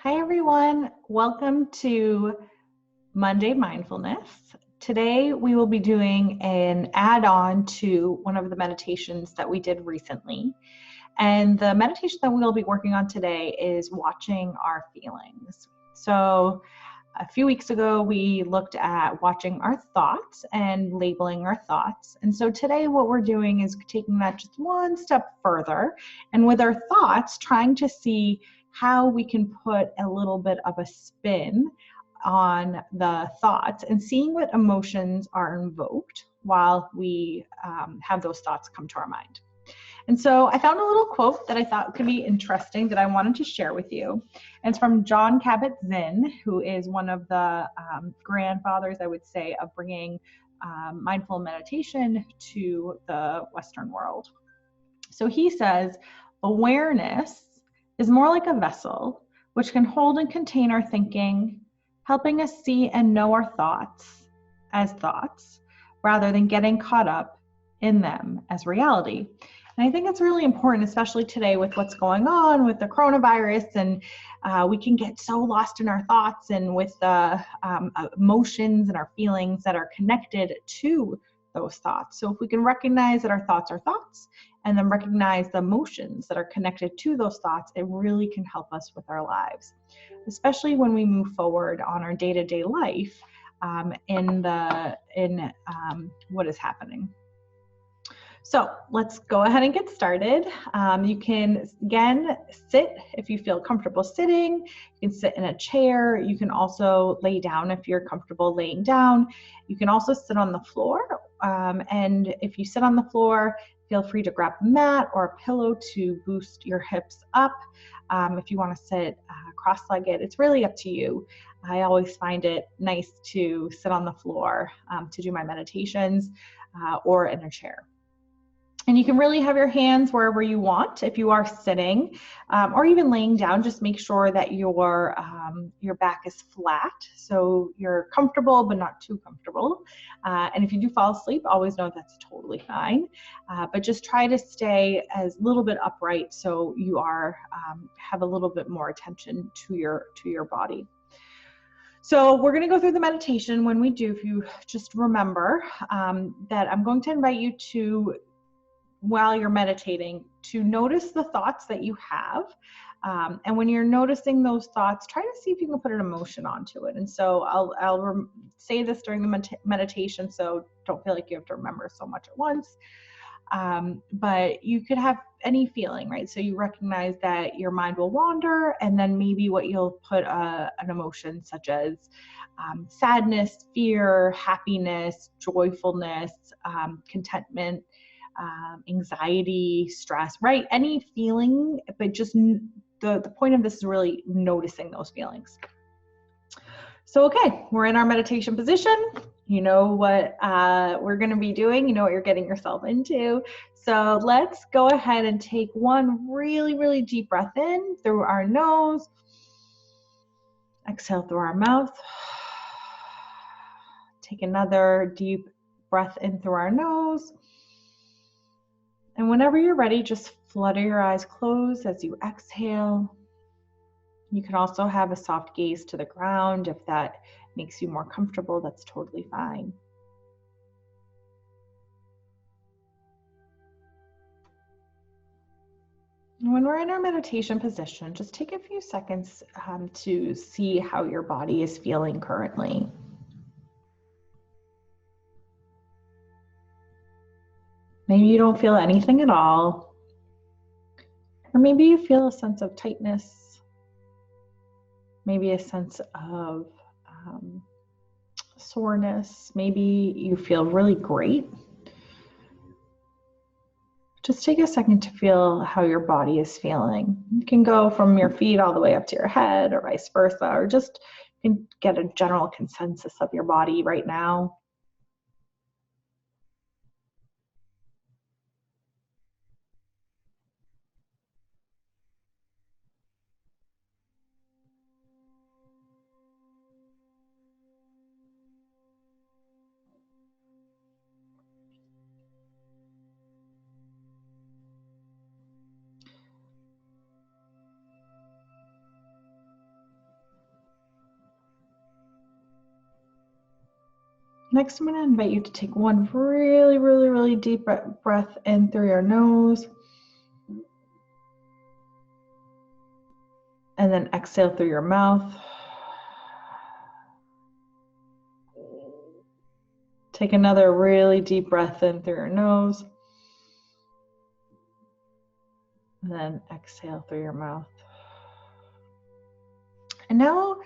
Hi, everyone. Welcome to Monday Mindfulness. Today, we will be doing an add-on to one of the meditations that we did recently. And the meditation that we'll be working on today is watching our feelings. So a few weeks ago, we looked at watching our thoughts and labeling our thoughts. And so today what we're doing is taking that just one step further. And with our thoughts, trying to see how we can put a little bit of a spin on the thoughts and seeing what emotions are invoked while we have those thoughts come to our mind. And so I found a little quote that I thought could be interesting that I wanted to share with you. And it's from Jon Kabat-Zinn, who is one of the grandfathers, I would say, of bringing mindful meditation to the Western world. So he says, awareness is more like a vessel which can hold and contain our thinking, helping us see and know our thoughts as thoughts, rather than getting caught up in them as reality. And I think it's really important, especially today with what's going on with the coronavirus, and we can get so lost in our thoughts and with the emotions and our feelings that are connected to those thoughts. So if we can recognize that our thoughts are thoughts and then recognize the emotions that are connected to those thoughts, it really can help us with our lives, especially when we move forward on our day-to-day life in what is happening. So let's go ahead and get started. You can, again, sit if you feel comfortable sitting. You can sit in a chair. You can also lay down if you're comfortable laying down. You can also sit on the floor. And if you sit on the floor, feel free to grab a mat or a pillow to boost your hips up. If you want to sit cross-legged, it's really up to you. I always find it nice to sit on the floor to do my meditations or in a chair. And you can really have your hands wherever you want. If you are sitting or even laying down, just make sure that your back is flat, so you're comfortable but not too comfortable. And if you do fall asleep, always know that's totally fine. But just try to stay as little bit upright so you have a little bit more attention to your body. So we're going to go through the meditation. When we do, if you just remember that I'm going to invite you to, while you're meditating, to notice the thoughts that you have. And when you're noticing those thoughts, try to see if you can put an emotion onto it. And so I'll say this during the meditation, so don't feel like you have to remember so much at once. But you could have any feeling, right? So you recognize that your mind will wander, and then maybe what you'll put an emotion such as sadness, fear, happiness, joyfulness, contentment, anxiety, stress, right? Any feeling, but just the point of this is really noticing those feelings. So, okay, we're in our meditation position. You know what we're going to be doing. You know what you're getting yourself into. So let's go ahead and take one really, really deep breath in through our nose. Exhale through our mouth. Take another deep breath in through our nose. And whenever you're ready, just flutter your eyes closed as you exhale. You can also have a soft gaze to the ground. If that makes you more comfortable, that's totally fine. When we're in our meditation position, just take a few seconds to see how your body is feeling currently. Maybe you don't feel anything at all, or maybe you feel a sense of tightness, maybe a sense of soreness, maybe you feel really great. Just take a second to feel how your body is feeling. You can go from your feet all the way up to your head or vice versa, or just you can get a general consensus of your body right now. Next, I'm going to invite you to take one really, really, really deep breath in through your nose. And then exhale through your mouth. Take another really deep breath in through your nose. And then exhale through your mouth. And now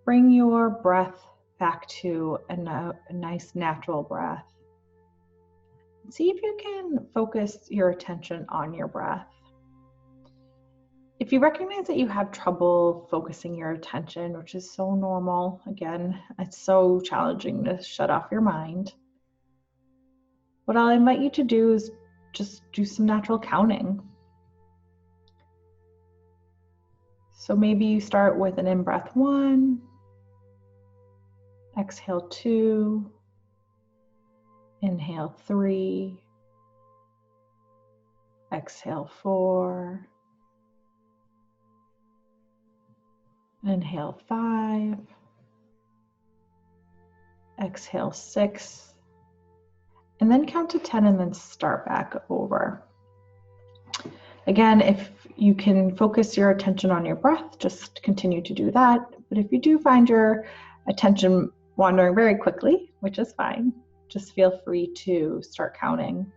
bring your breath back to a nice natural breath. See if you can focus your attention on your breath. If you recognize that you have trouble focusing your attention, which is so normal, again, it's so challenging to shut off your mind. What I'll invite you to do is just do some natural counting. So maybe you start with an in-breath 1, exhale 2, inhale 3, exhale 4, inhale 5, exhale 6, and then count to 10 and then start back over. Again, if you can focus your attention on your breath, just continue to do that. But if you do find your attention wandering very quickly, which is fine, just feel free to start counting.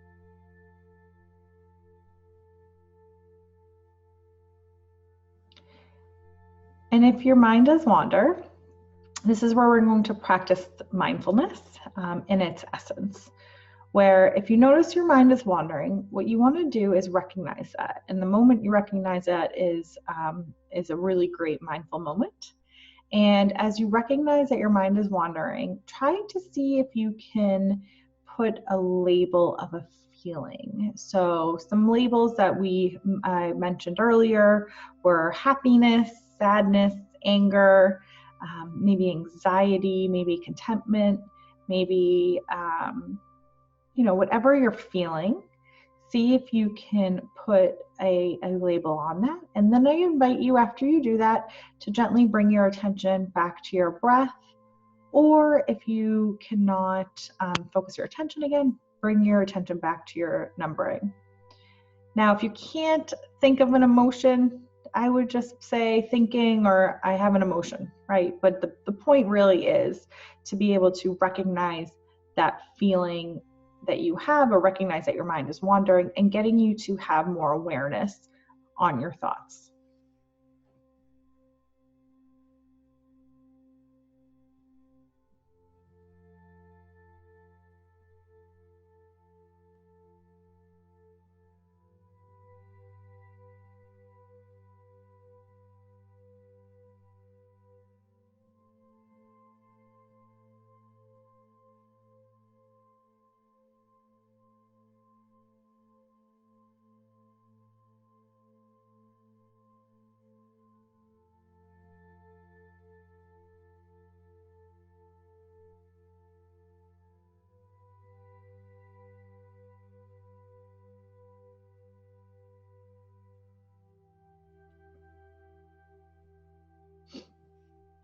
And if your mind does wander, this is where we're going to practice mindfulness in its essence. Where if you notice your mind is wandering, what you want to do is recognize that. And the moment you recognize that is a really great mindful moment. And as you recognize that your mind is wandering, try to see if you can put a label of a feeling. So some labels that I mentioned earlier were happiness, sadness, anger, maybe anxiety, maybe contentment, maybe whatever you're feeling, see if you can put a label on that. And then I invite you, after you do that, to gently bring your attention back to your breath. Or if you cannot focus your attention again, bring your attention back to your numbering. Now, if you can't think of an emotion, I would just say thinking or I have an emotion, right? But the point really is to be able to recognize that feeling that you have, or recognize that your mind is wandering, and getting you to have more awareness on your thoughts.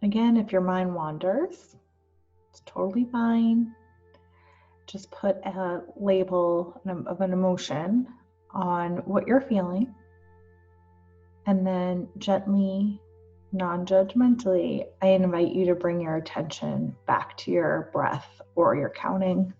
Again, if your mind wanders, it's totally fine. Just put a label of an emotion on what you're feeling, and then gently, non-judgmentally, I invite you to bring your attention back to your breath or your counting.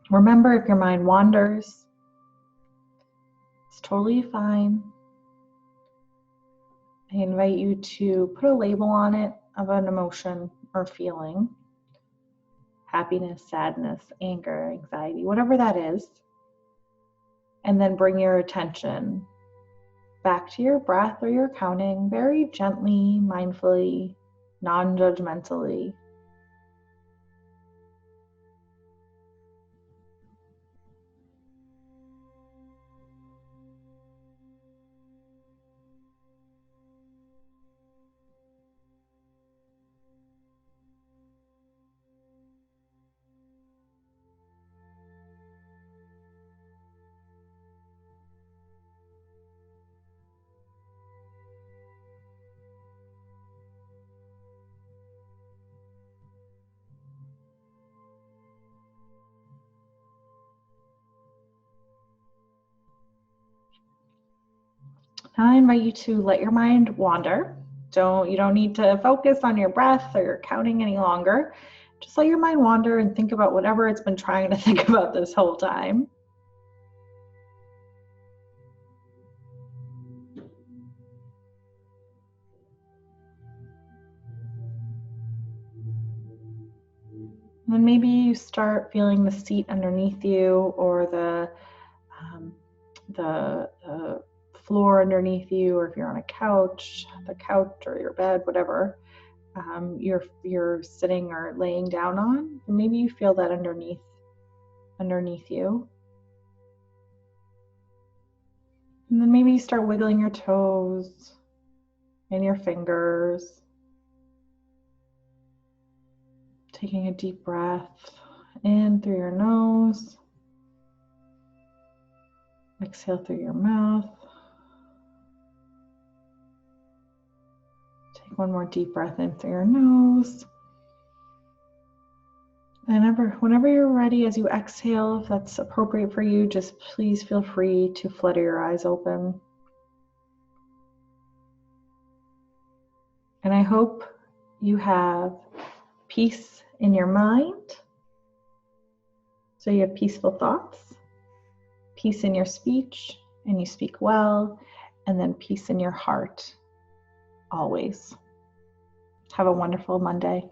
Remember, if your mind wanders, it's totally fine. I invite you to put a label on it of an emotion or feeling. Happiness, sadness, anger, anxiety, whatever that is. And then bring your attention back to your breath or your counting very gently, mindfully, non-judgmentally. Now I invite you to let your mind wander. You don't need to focus on your breath or your counting any longer. Just let your mind wander and think about whatever it's been trying to think about this whole time. And then maybe you start feeling the seat underneath you or the floor underneath you, or if you're on a couch, the couch or your bed, whatever you're sitting or laying down on. And maybe you feel that underneath you. And then maybe you start wiggling your toes and your fingers. Taking a deep breath in through your nose. Exhale through your mouth. Take one more deep breath in through your nose. And whenever you're ready, as you exhale, if that's appropriate for you, just please feel free to flutter your eyes open. And I hope you have peace in your mind. So you have peaceful thoughts, peace in your speech, and you speak well, and then peace in your heart, always. Have a wonderful Monday.